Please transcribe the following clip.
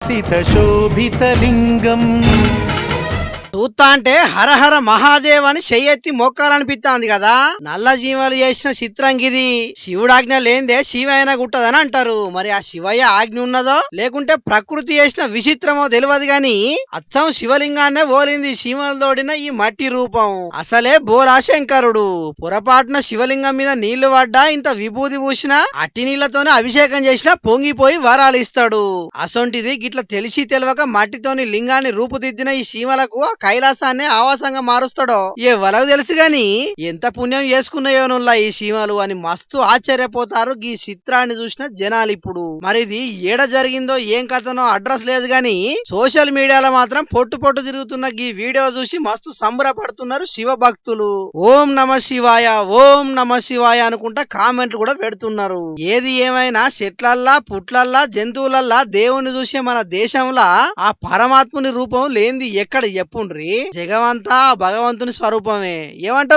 సితశోభితలింగం చూస్తా అంటే హరహర మహాదేవ్ అని చెయ్యెత్తి మొక్కాలనిపిస్తాంది కదా. నల్ల జీవాలు చేసిన చిత్రం గిది. శివుడాజ్ఞ లేనిదే శివయ్య గుట్టదని అంటారు. మరి ఆ శివయ్య ఆజ్ఞ ఉన్నదో లేకుంటే ప్రకృతి చేసిన విచిత్రమో తెలియదు గాని అచ్చం శివలింగాన్నే పోలింది శివలతోడిన ఈ మట్టి రూపం. అసలే బోలా శంకరుడు. పొరపాటున శివలింగం మీద నీళ్లు పడ్డా ఇంత విభూతి పూసినా అట్టి నీళ్లతోనే అభిషేకం చేసినా పొంగిపోయి వరాలు ఇస్తాడు. అసొంటిది గిట్ల తెలిసి తెలియక మట్టితోని లింగాన్ని రూపుదిద్దిన ఈ శివలకు కైలాసాన్ని ఆవాసంగా మారుస్తాడో ఎవలకు తెలుసు గాని ఎంత పుణ్యం చేసుకున్నాయోనుల్లా ఈ సీమలు అని మస్తు ఆశ్చర్యపోతారు ఈ చిత్రాన్ని చూసిన జనాలు. ఇప్పుడు మరిది ఏడ జరిగిందో ఏం కథనో అడ్రస్ లేదు గాని సోషల్ మీడియాలో మాత్రం పొట్టు పొట్టు తిరుగుతున్న ఈ వీడియో చూసి మస్తు సంబరపడుతున్నారు శివ భక్తులు. ఓం నమ శివాయ ఓం నమ శివాయ అనుకుంటా కామెంట్లు కూడా పెడుతున్నారు. ఏది ఏమైనా చెట్లల్లా పుట్లల్లా జంతువులల్లా దేవుని చూసే మన దేశంలో ఆ పరమాత్ముని రూపం లేనిది ఎక్కడ చెప్పుండ్రి. జగమంతా భగవంతుని స్వరూపమే. ఏమంటారు?